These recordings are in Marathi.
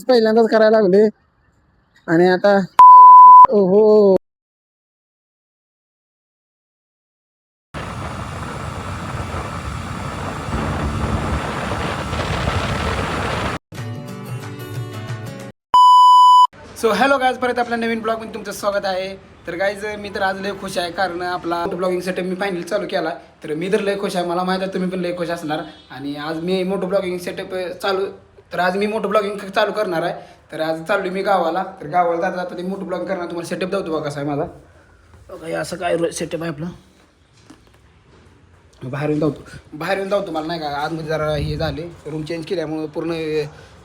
पहिल्यांदाच करायला लागले आणि आता हो. सो हॅलो गायज, परत आपल्या नवीन ब्लॉगमध्ये तुमचं स्वागत आहे. तर गायज मी तर आज लय खुश आहे, कारण आपला ब्लॉगिंग सेटअप मी फायनली चालू केला. तर मी तर लय खुश आहे, मला माहीत आहे तुम्ही पण लय खुश असणार. आणि आज मी मोठं ब्लॉगिंग सेटअप आज मी मोठं ब्लॉगिंग चालू करणार आहे. तर आज चाललो मी गावाला. तर गावाला जाता जाता ते मोठं ब्लॉगिंग करणार. तुम्हाला सेटअप दावतो बघा कसा आहे माझा. बघा असं काय सेटअप आहे आपलं. बाहेरून धावतो मला नाही का, आतमध्ये जरा हे झाले, रूम चेंज केल्यामुळं पूर्ण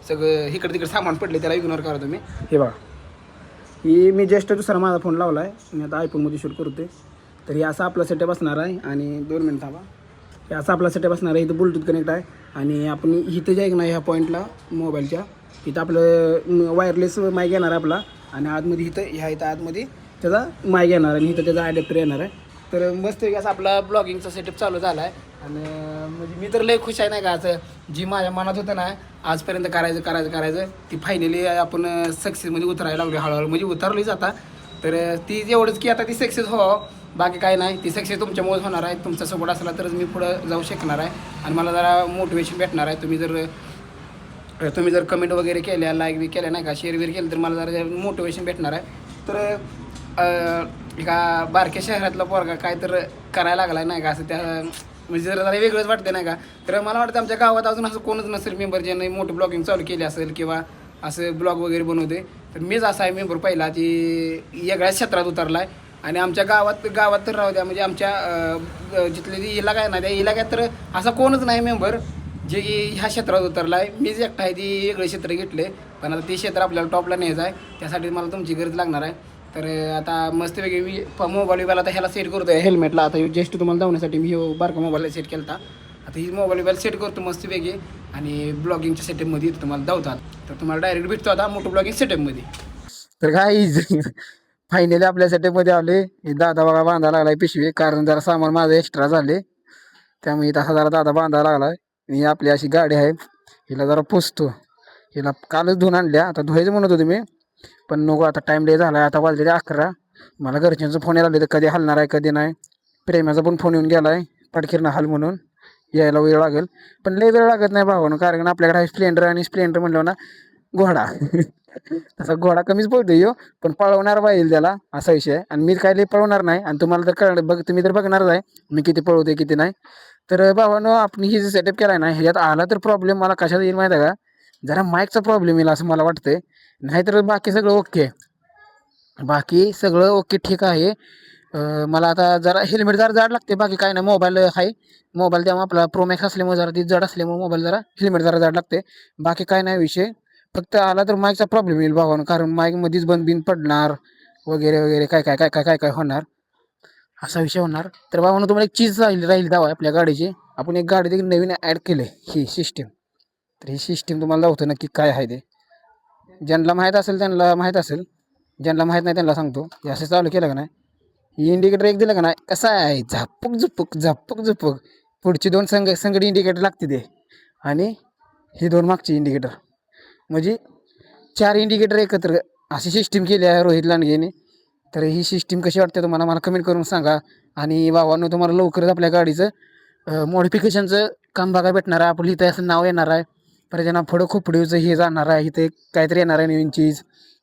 सगळं इकडे तिकडे सामान पडले, त्याला इग्नोर करा तुम्ही. हे बघा, ही मी जस्ट दुसरा माझा फोन लावला आहे, मी आता आयफोनमध्ये शूट करते. तर हे असा आपला सेटअप असणार आहे. आणि 2 मिनिट थांबा. हे असा आपला सेटअप असणार आहे. इथं ब्लूटूथ कनेक्ट आहे आणि आपण इथं जे आहे ना, ह्या पॉईंटला मोबाईलच्या इथं आपलं वायरलेस माईक येणार आहे आपला. आणि आतमध्ये इथं आतमध्ये त्याचा माईक येणार आहे आणि इथं त्याचा ॲडॅप्टर येणार आहे. तर मस्त असा आपला ब्लॉगिंगचा सेटअप चालू झाला आहे. आणि म्हणजे मी तर लय खुश आहे नाही का. असं जी माझ्या मनात होतं ना आजपर्यंत करायचं ती फायनली आपण सक्सेसमध्ये उतरायला लागली हळूहळू, म्हणजे उतरलीच आता. तर ती एवढंच की आता ती सक्सेस व्हावं, बाकी काय नाही. ती सक्सेस तुमच्यामुळेच होणार आहे. तुमचा सपोर्ट असला तरच मी पुढं जाऊ शकणार आहे आणि मला जरा मोटिवेशन भेटणार आहे. तुम्ही जर कमेंट वगैरे केल्या, लाईक बी केल्या नाही का, शेअर वगैरे केलं, तर मला जरा मोटिवेशन भेटणार आहे. तर एका बारक्या शहरातला पोरगा काय तर करायला लागला नाही का, असं त्या म्हणजे जरा वेगळंच वाटतं नाही का. तर मला वाटतं आमच्या गावात अजून असं कोणच नसेल मेंबर ज्यांनी मोठं ब्लॉगिंग चालू केली असेल किंवा असं ब्लॉग वगैरे बनवते. तर मीच असा आहे मेंबर पहिला जी वेगळ्याच क्षेत्रात उतरला आहे. आणि आमच्या गावात तर राहू द्या, म्हणजे आमच्या जिथले जी इलाका आहे ना, त्या इलाक्यात तर असा कोणच नाही मेंबर जे ह्या क्षेत्रात उतरला आहे. मीच एकटा आहे ती वेगळे क्षेत्र घेतले. पण आता ते क्षेत्र आपल्याला टॉपला न्यायचं आहे, त्यासाठी मला तुमची गरज लागणार आहे. तर आता मस्तपैकी मी मोबाईल आता ह्याला सेट करतो आहे हेल्मेटला. आता जस्ट तुम्हाला धावण्यासाठी मी बारका मोबाईलला सेट केला होता. आता ही मोबाईल सेट करतो मस्तपैकी आणि ब्लॉगिंगच्या सेटअपमध्ये तुम्हाला धावतात. तर तुम्हाला डायरेक्ट भेटतो आता मोठं ब्लॉगिंग सेटअपमध्ये. तर काय फायनली आपल्या सेटअपमध्ये आले. दादा बघा बांधायला लागलाय पिशवी, कारण जरा सामान माझं एक्स्ट्रा झाले, त्यामुळे तसा जरा दादा बांधायला लागलाय. ही आपली अशी गाडी आहे, हिला जरा पुसतो. हिला कालच धुवून आणल्या, आता धुवायचं म्हणत होतो मी, पण नको आता टाईम लय झाला. आता वाजलेले 11. मला घरच्यांचं फोन यायला लागले तर कधी हलणार आहे कधी नाही. प्रेमाचा पण फोन येऊन गेला आहे, पटकीरनं हाल म्हणून, यायला वेळ लागेल. पण लय वेळ लागत नाही भावानं, कारण आपल्याकडे आहे स्प्लेंडर, आणि स्प्लेंडर म्हणलं ना घोडा तसा घोडा कमीच पळतो यो, पण पळवणार पाहिजे त्याला, असा विषय आहे. आणि मी काय लय पळवणार नाही, आणि तुम्हाला तर कळणार, तुम्ही तर बघणारच आहे मी किती पळवते किती नाही. तर भावानं आपण ही जे सेटअप केला आहे ना, ह्याच्यात आला तर प्रॉब्लेम मला कशाचा येईल माहिती आहे का, जरा माईकचा प्रॉब्लेम येईल असं मला वाटतंय. नाहीतर बाकी सगळं ओके, बाकी सगळं ओके ठीक आहे. मला आता जरा हेल्मेट जरा जाड लागते, बाकी काय नाही. मोबाईल आहे, मोबाईल तेव्हा आपला प्रोमॅक्स असल्यामुळे जरा ती जड असल्यामुळे मोबाईल जरा हेल्मेट जरा जाड लागते, बाकी काय नाही विषय. फक्त आला तर माईकचा प्रॉब्लेम येईल भावानं, कारण माईकमध्येच बंद बिन पडणार वगैरे वगैरे काय काय काय काय काय काय होणार, असा विषय होणार. तर भावानं तुम्हाला एक चीज राहील दावा आपल्या गाडीची. आपण एक गाडी देखील नवीन ॲड केले ही सिस्टीम. तर ही सिस्टीम तुम्हाला दावतो नक्की काय आहे ते. ज्यांना माहीत असेल त्यांना माहीत असेल, ज्यांना माहीत नाही त्यांना सांगतो. हे असं चालू केलं का नाही, ही इंडिकेटर एक दिलं का नाही, कसं आहे झापक झुपक झापक झुपक, पुढची 2 संगडी इंडिकेटर लागते ते, आणि ही 2 मागची इंडिकेटर, म्हणजे 4 इंडिकेटर एकत्र अशी सिस्टीम केली आहे रोहित लांडगेने. तर ही सिस्टीम कशी वाटते तुम्हाला मला कमेंट करून सांगा. आणि भावांनो, तुम्हाला लवकरच आपल्या गाडीचं मॉडिफिकेशनचं काम बघायला भेटणार आहे. आपलं इथं असं नाव येणार आहे, परत त्यांना पुढं खोपडीचं हे जाणार आहे, इथे काहीतरी येणार आहे नवीन चीज.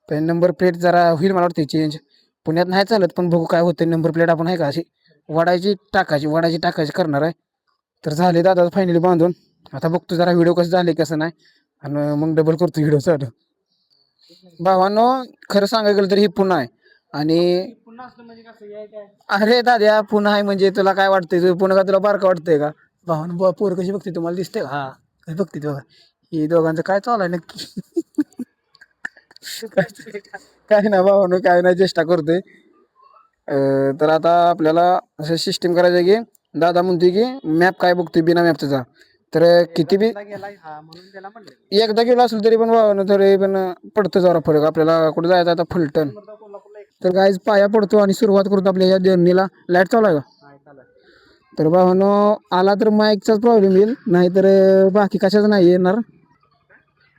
तर नंबर प्लेट जरा होईल मला वाटते चेंज. पुण्यात नाही चालत, पण बघू काय होतं. नंबर प्लेट आपण आहे का अशी वडायची टाकायची करणार आहे. तर झाले दादा फायनली बांधून. आता बघतो जरा व्हिडिओ कसं झाले कसं नाही, आणि मग डबल करतो व्हिडिओ चालू. भावांनो, खरं सांगायला गेलं तर ही पुन्हा आहे. आणि अरे दाद्या, पुन्हा आहे म्हणजे तुला काय वाटतंय, तुझं पुन्हा का तुला बारका वाटतंय का. भावानं पोर कशी बघते तुम्हाला दिसते का, हा कशी बघते तेव्हा. ही दोघांचं काय चालू आहे नक्की काय ना भावानं, काय नाही चेष्टा करतोय. तर आता आपल्याला असं सिस्टीम करायचं की, दादा म्हणतोय की मॅप काय बघतोय बिना मॅपचा जा. तर किती बी एकदा गेलो असेल तरी पण भावानं, तरी पण पडतं जरा फरक. आपल्याला कुठं जायचं आता फलटण. तर गाईज पाया पडतो आणि सुरुवात करतो आपल्या या जर्नीला. लाईट चालू आहे का. तर भावानो, आला तर माईकचाच प्रॉब्लेम येईल, नाहीतर बाकी कशाच नाही येणार.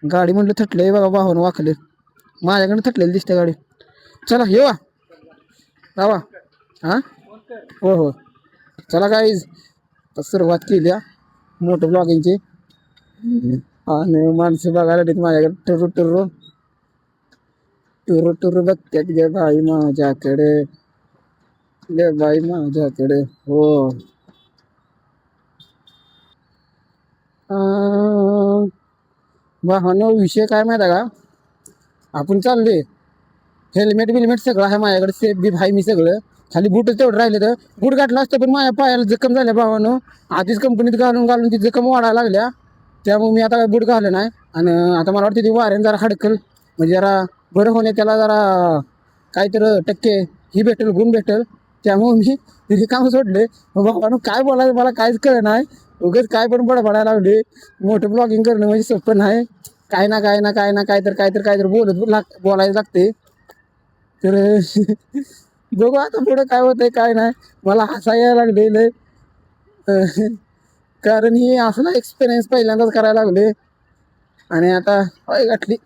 गाडी म्हटलं थटलंय बघा वाहन वाकले माझ्याकडे थटलेली दिसते गाडी. चला येवा रावा हां हो हो चला गाईज तर सुरुवात केली मोठं ब्लॉगिंगची. आणि माणसं बघायला देत माझ्याकडे टुरू टुरू टुरू टुरू बघतात गे बाई माझ्याकडे ले बाई माझ्याकडे हो. वाहन विषय काय माहिती आहे का आपण चाललोय हेल्मेट बिल्मेट सगळं आहे माझ्याकडे सेफ बी भाई मी सगळं खाली बूटच तेवढं राहिले तर बूट घातला असतं पण माझ्या पायाला जखम झाल्या भावानं आधीच कंपनीत घालून घालून ती जखम वाढायला लागल्या त्यामुळे मी आता बूट घाललं नाही. आणि आता मला वाटतं ती वाऱ्यानं जरा हडकल म्हणजे जरा बरं होणे त्याला जरा काहीतरी टक्के ही भेटेल गुण भेटेल त्यामुळे मी तिथे काम सोडले. बाबानं काय बोलायचं मला काहीच कळलं नाही उगाच काय पण बडबडायला लागले. मोठं ब्लॉगिंग करणं म्हणजे सोपं नाही काय ना काय ना काय ना काहीतरी बोलायचं लागते. तर बघू आता पुढं काय होतंय काय नाही मला हसायला लागलेलं कारण ही असला एक्सपिरियन्स पहिल्यांदाच करायला लागले. आणि आता गाठली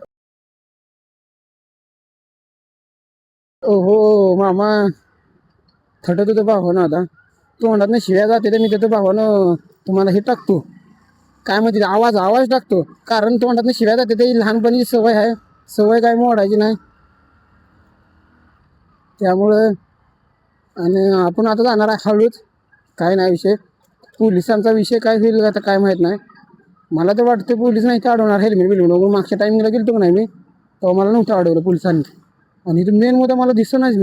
हो मामा थटत होतं भावानं आता तोंडात शिव्या जाते तर मी तिथं भावानं तुम्हाला हे टाकतो काय म्हणते आवाज आवाज टाकतो कारण तोंडात शिव्या जाते ते लहानपणी सवय आहे सवय काय मोडायची नाही त्यामुळं. आणि आपण आता जाणार आहे हळूच काय नाही विषय पोलिसांचा विषय काय होईल आता काय माहीत नाही. मला तर वाटतं पोलीस नाही अडवणार हेल्मेट बिल्मेट मागच्या टायमिंगला गेलो नाही मी तेव्हा मला नव्हतं अडवलं पोलिसांनी. आणि इथं मेन मुद्दा मला दिसणारच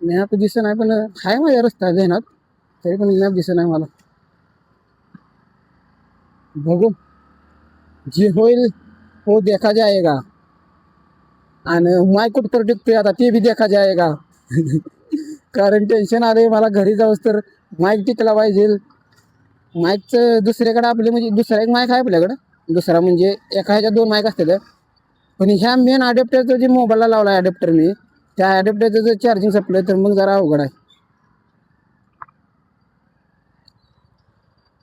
मॅप दिसत नाही पण आहे माझ्या रस्ता देण्यात तरी पण मॅप दिसत नाही मला. बघू जे होईल हो देखा जाएगा. आणि माय कुठं तर टिकतोय आता ते बी देखा जाएगा कारण टेन्शन आले मला घरी जाऊस तर माईक टिकला पाहिजे. माईकचं दुसऱ्याकडे आपले म्हणजे दुसरा एक माईक आहे आपल्याकडं दुसरा म्हणजे एका ह्याच्यात 2 माईक असतात पण ह्या मेन अडॅप्टरचं जे मोबाईलला लावला आहे अडॅप्टर मी त्या अडॅप्टरचं जर चार्जिंग संपलं तर मग जरा अवघड आहे.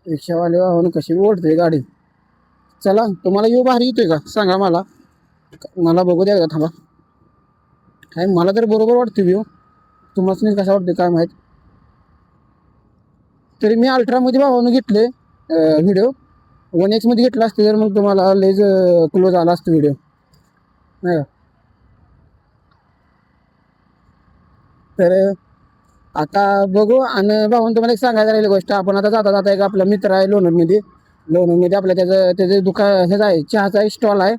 रिक्षावाले वाहन कशी ओढते गाडी. चला तुम्हाला येऊ भारी येतोय का सांगा मला मला बघू द्या थांबा काय मला तर बरोबर वाटतं व्ह्यू तुम्हाला नाही कसा वाटतं काय माहीत. तरी मी अल्ट्रामध्ये भावानं घेतले व्हिडिओ 1x मध्ये घेतला असतं तर मग तुम्हाला लेज क्लोज आला असतं व्हिडिओ नाही का. तर आता बघू आणि भाऊन तुम्हाला एक सांगायला राहिली गोष्ट आपण आता जाता जाता एक आपला मित्र आहे लोणंदमध्ये आपल्या त्याचं दुकान हेच आहे चहाचा स्टॉल आहे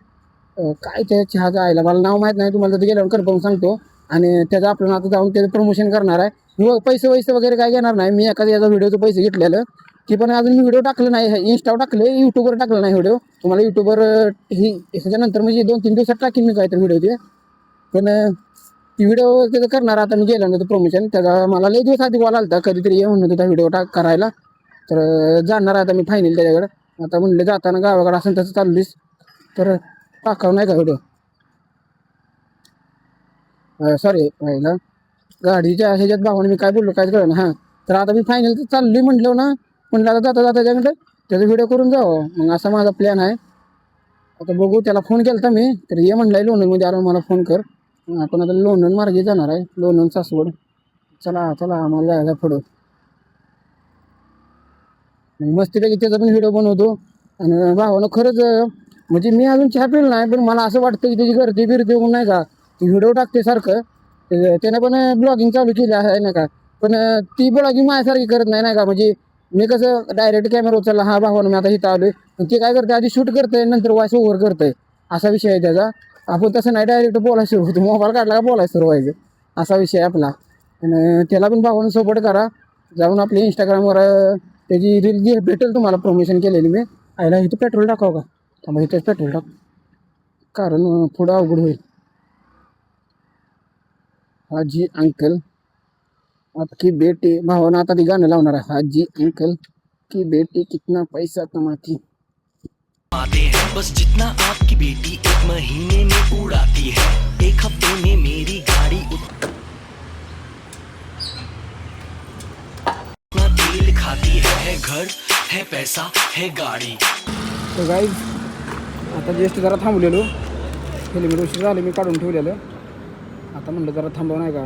काय त्या चहाचं आहे मला नाव माहीत नाही तुम्हाला तिथे गेल्यावर कन्फर्म सांगतो. आणि त्याचं आपण आता जाऊन त्याचं प्रमोशन करणार आहे पैसे वगैरे काय घेणार नाही मी एखाद्या याचा व्हिडिओचं पैसे घेतलेलं की पण अजून मी व्हिडिओ टाकलं नाही इंस्टावर टाकले यूट्यूबवर टाकलं नाही व्हिडिओ तुम्हाला यूट्यूबवर ही ह्याच्यानंतर म्हणजे 2-3 दिवसात टाकीन मी काहीतरी व्हिडिओ ते पण ती व्हिडिओ त्याचं करणार आता मी गेल्यानंतर प्रमोशन त्याचा मला लई दिवस आधी कॉल आला कधीतरी ये म्हणून होता व्हिडिओ करायला तर जाणार आता मी फायनल त्याच्याकडं आता म्हणले जाताना गावाकडं असं तसं चाललीस तर टाकावं नाही का व्हिडिओ सॉरी व्हायला गाडीच्या ह्याच्यात भावाने मी काय बोललो काय कळलं हां. तर आता मी फायनल तर चालली म्हटलं ना म्हटलं आता जाता त्याच्याकडे त्याचा व्हिडिओ करून जावं मग असा माझा प्लॅन आहे. आता बघू त्याला फोन केला तर मी तर ये म्हणलं आहे लोणंदमध्ये आलो मला फोन कर आपण आता लोणंद मार्गे जाणार आहे लोणंद सासवड चला चला आम्हाला जायला पुढं मस्तपैकी त्याचा पण व्हिडिओ बनवतो. आणि भावानं खरंच म्हणजे मी अजून चहा पिलं नाही पण मला असं वाटतं की त्याची गर्दी बिर्दी होऊन नाही का ती व्हिडिओ टाकते सारखं त्याने पण ब्लॉगिंग चालू केली आहे नाही का पण ती ब्लॉगिंग माझ्यासारखी करत नाही का म्हणजे मी कसं डायरेक्ट कॅमेरा उचलला हा भावानं मी आता इथं आलोय पण ते काय करते आधी शूट करतंय नंतर वॉइस ओव्हर करतंय असा विषय आहे त्याचा. आपण तसं नाही डायरेक्ट बोलायला सुरू होतो मोबाईल काढला का बोलायला सुरू व्हायचं असा विषय आहे आपला. आणि त्याला पण भावानं सपोर्ट करा जाऊन आपल्या इंस्टाग्रामवर त्याची रील भेटेल तुम्हाला प्रमोशन केलेली मी आयला इथं पेट्रोल टाकावं का थांबा इथंच पेट्रोल टाक कारण पुढं अवघड होईल. हाजी अंकल आपकी बेटी भावानं आता ती गाणं लावणार आहे हाजी अंकल की बेटी कितना पैसा कमाती आते हैं बस जितना आपकी बेटी 1 महीने में उड़ाती है 1 हफ्ते में मेरी गाड़ी उतना तेल खाती है घर है पैसा है गाड़ी तर गाईज आता जस्ट जरा थांबलेलो, हेल्मेट उशीर झाले मी काढून ठेवलेलं. आता म्हणलं जरा थांबव नाही का,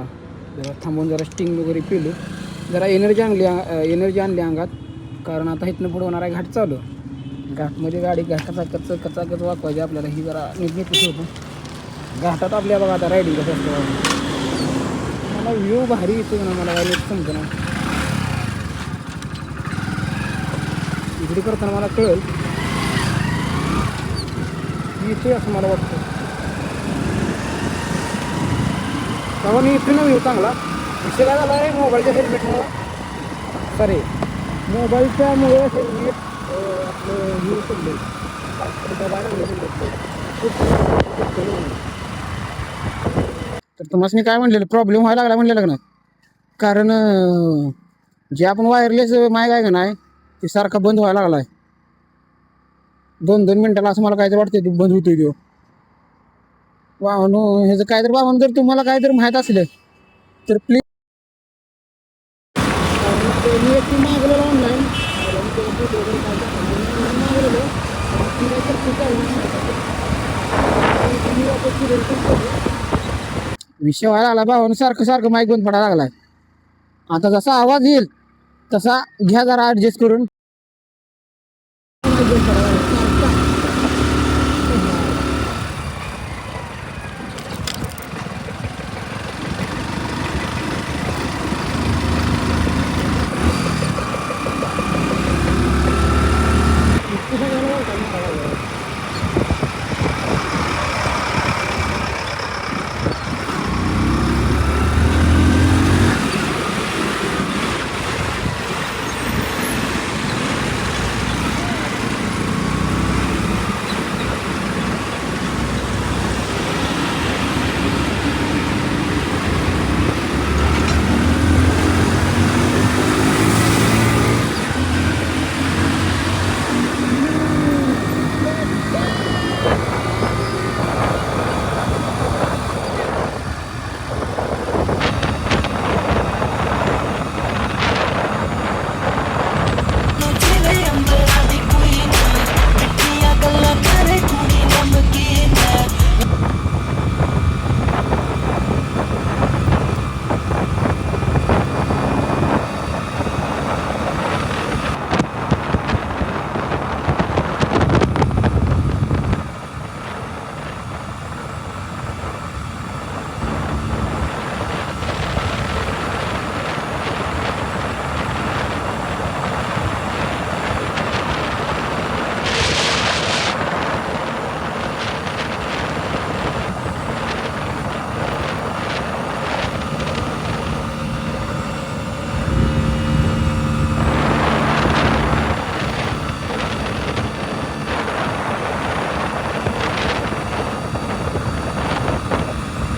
जरा थांबवून जरा स्टिंग वगैरे पिलो, जरा एनर्जी आणली अंगात. कारण आता इथनं पुढं होणार आहे घाट चालू. घाटमध्ये गाडी कचाकच वाकवायची आपल्याला, ही जरा नीट ठेवतो. घाटात आपल्या बघा आता रायडिंग कसं असतं. मला व्ह्यू भारी येतो ना, मला काय नीट समजतं ना. इकडे करताना मला कळेल इथे असं मला वाटतं. तेव्हा मी इथे नव्हे चांगला विषय काय झाला आहे मोबाईलच्या हेल्मेटमुळं. सॉरी, मोबाईलच्यामुळे हेल्मेट आपलं हे पडले. तर तुम्हाला मी काय म्हणलेलं, प्रॉब्लेम व्हायला लागला म्हणलेलं का नाही. कारण जे आपण वायरलेस माईक आहे का नाही ते सारखा बंद व्हायला लागला आहे. 2-2 मिनिटाला असं मला काहीतरी वाटतं ते बंद होतोय तो. वाहनो ह्याचं काहीतरी वाहन जर तुम्हाला काहीतरी माहीत असलं तर प्लीज. मी एक मागवलेलं ऑनलाईन विषय व्हायला लागला भावानं, सारखं माईक बंद पडायला लागलाय. आता जसा आवाज येईल तसा घ्या जरा ॲडजस्ट करून.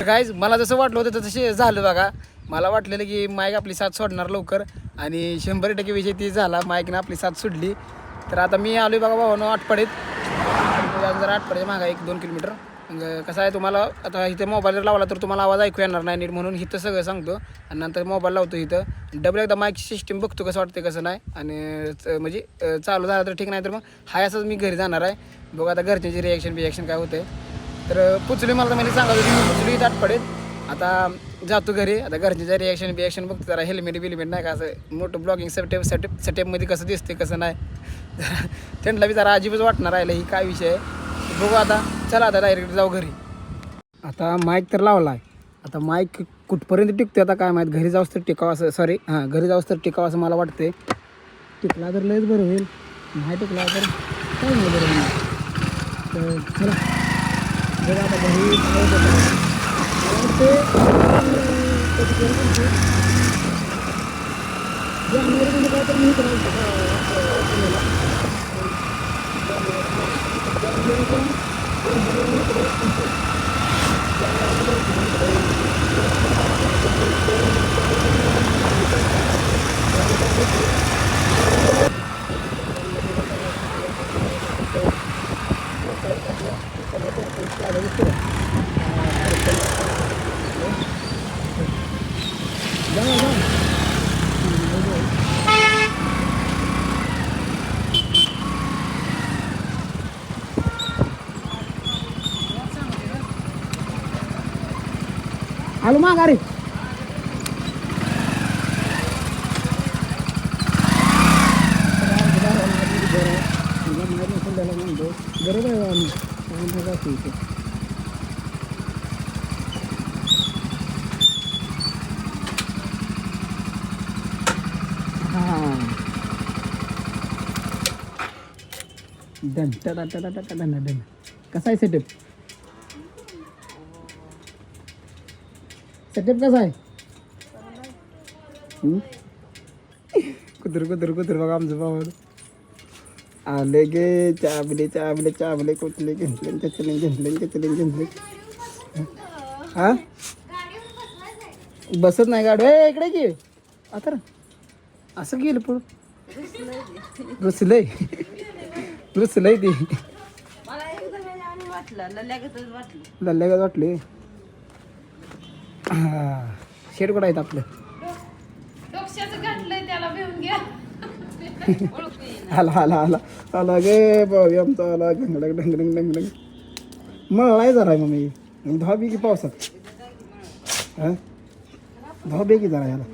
गाईज मला जसं वाटलं होतं तसं झालं बघा. मला वाटलेलं की माईक आपली साथ सोडणार लवकर आणि 100% विषय ती झाला. माईकनं आपली साथ सोडली. तर आता मी आलो बघा भावानं आटपाडीत. जरा आटपाडीच्या मागा 1-2 किलोमीटर. कसं आहे, तुम्हाला आता इथं मोबाईलवर लावला तर तुम्हाला आवाज ऐकू येणार नाही नीट, म्हणून इथं सगळं सांगतो आणि नंतर मोबाईल लावतो इथं डबल एकदा माईक सिस्टीम बघतो कसं वाटतं कसं नाही. आणि म्हणजे चालू झालं तर ठीक, नाही तर मग हाय असंच मी घरी जाणार आहे. बघू आता घरच्यांची रिॲक्शन काय होते. तर पुचली मला तर म्हणजे सांगायचं की मी पुचली आटपाडीत. आता जातो घरी. आता घरच्यांचं रिॲक्शन बघतो. जरा हेल्मेट नाही का असं मोठं ब्लॉगिंग सेटअपमध्ये कसं दिसते कसं नाही. त्यांना बी जरा अजिबच वाटणार राहिलं ही काय विषय आहे. बघू आता, चला आता डायरेक्ट जाऊ घरी. आता माईक तर लावला आहे. आता माईक कुठपर्यंत टिकतो आता काय माहीत. घरी जाऊस तर टिकावं असं, सॉरी घरी जाऊस तर टिकावं असं मला वाटते. टिकला तर लयच बरं होईल, नाही टिकला तर काय नाही बरं होईल. तर चला बघा आता घरी आलो माघारी. बरोबर आहे आम्ही डन टडा टडा टडा डन डन. कसा आहे सेटअप? सेटअप कसा आहे? कुत्र कुत्र कुत्र बघा आमचं भाऊ आले गे. चाबले चाबले चाबले कुठले घेतले घेतले घेतले घेतले घेतले. हा बसत नाही गाडी. इकडे की आता असं गेलं पुढं. रुसलंय रुसलंय ती. लल्ल्यागत वाटले. शेड कुठं आहेत आपलं? आला आला आला आला गे भाऊ आमचा आला. ढंगडंग ढंगडंग ढंगडंग मळलाय जरा मम्मी. धाव बी की पावसात. हा धाव बे की जरा याला.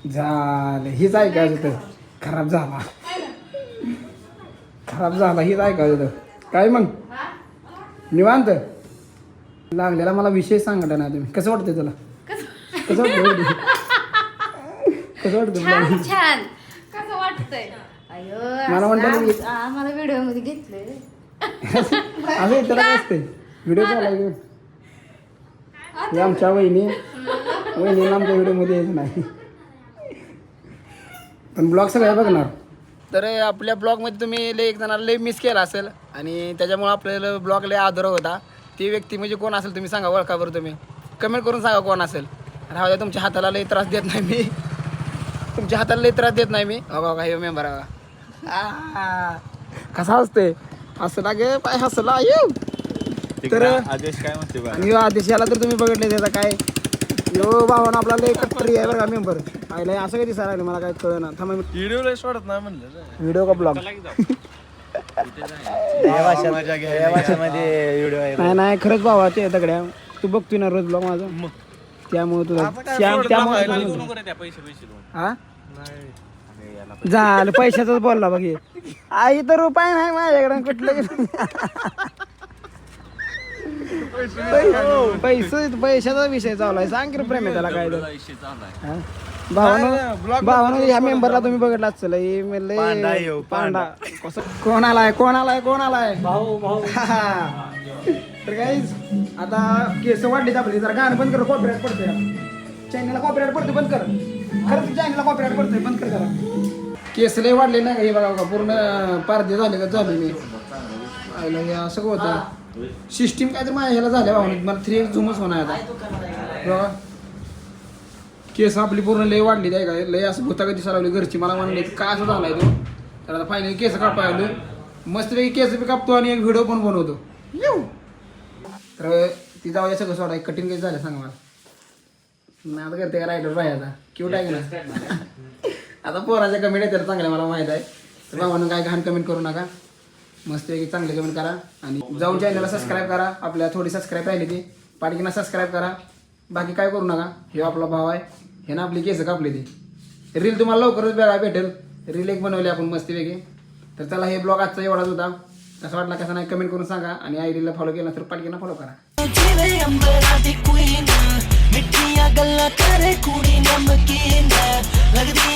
झालं हीच ऐकायचं तर. खराब झाला खराब झाला हीच ऐकायचं तर. काय मग निवांत लागलेला. मला विषय सांगता ना तुम्ही. कसं वाटतंय तुला? कसं वाटतं? कसं वाटतं? छान कसं वाटतंय? मला म्हणतात आम्हाला व्हिडिओ मध्ये घेतलंय. असं त्याला असते व्हिडिओ चालाय. हे आमच्या वहिनीला आमच्या व्हिडिओमध्ये यायचं नाही. पण ब्लॉग सगळ्या बघणार. तर आपल्या ब्लॉगमध्ये तुम्ही लय एक जणाला लय मिस केला असेल आणि त्याच्यामुळे आपल्याला ब्लॉग लय आदर होता. ती व्यक्ती म्हणजे कोण असेल तुम्ही सांगा. ओळखा बरं तुम्ही. कमेंट करून सांगा कोण असेल. राहू द्या तुमच्या हाताला लय त्रास देत नाही मी. तुमच्या हाताला लय त्रास देत नाही मी. बघा बघा हे मेंबर बघा कसा असते. असं लागे पाय हसला येऊ. तर आदेश काय म्हणते? आणि आदेश याला तर तुम्ही बघितले त्याचा काय यो भावानं आपला लय कट्टरी आहे बघा मेंबर. आयला असं काही दिसायला लागलं मला काय कळलं ना. थांबा व्हिडिओ सोडत नाही म्हणलं. व्हिडिओ का ब्लॉग नाही नाही खरंच भावा ते दगड्या. तू बघतोय ना रोज ब्लॉग माझा त्यामुळे तुला त्यामुळे हा झालं पैशाचाच बोलला बघ. आई तर रुपये नाही माझ्याकडे कुठलं. पैशाचा विषय चालू आहे. सांग की प्रेम आहे त्याला काय तर. भावानं ह्या मेंबरला तुम्ही बघितला असेल. पांडा कसं कोण आलाय कोण आलाय कोण आलाय भाऊ भाऊ. तर गाईज आता केस वाढलीच आपली. जरा गाणं बंद कर. कॉपीराइट पडतोय चॅनलला. कॉपीराइट पडतोय बंद कर. खरंच चॅनलला कॉपीराइट पडतोय बंद कर जरा. केस लय वाढले नाही का हे बघा पूर्ण पारदे झाले का झाले मी. आयला हे असं होतं. सिस्टीम काय तर माझ्या ह्याला झाल्या भावनिक. मला 3x झूमच होणार आता बघा. केस आपली पूर्ण लय वाढली आहे काय. लय असं भूता कधी लागली घरची. मला म्हणले काय असं झालाय तो. तर आता फायनली केस कापाय आलो. मस्तपैकी केस बी कापतो आणि एक व्हिडिओ पण बनवतो. येऊ तर ती जाऊ सगळं सोडा. कटिंग काही झालं सांगा मला. नाही आता करते का रायडर राहायचा क्यूट आहे ना. आता पोराच्या कमेंट येतात चांगल्या मला माहीत आहे. तर भावानं काय घाण कमेंट करू नका. मस्तपैकी चांगले कमेंट करा आणि जाऊन चॅनलला सबस्क्राईब करा. आपल्या थोडी सबस्क्राईब राहिली ती पाठकीना सबस्क्राईब करा. बाकी काय करू नका. हे आपला भाव आहे. हे ना आपली केस कापली ती. रील तुम्हाला लवकरच बघायला भेटेल. रील एक बनवली आपण मस्तपैकी. तर चला हे ब्लॉग आजचा एवढाच होता. कसा वाटला कसा नाही कमेंट करून सांगा. आणि आयडीला फॉलो केला तर पाठकीना फॉलो करा. मिठिया गल्ला करे कुड़ी नमकीन लगदी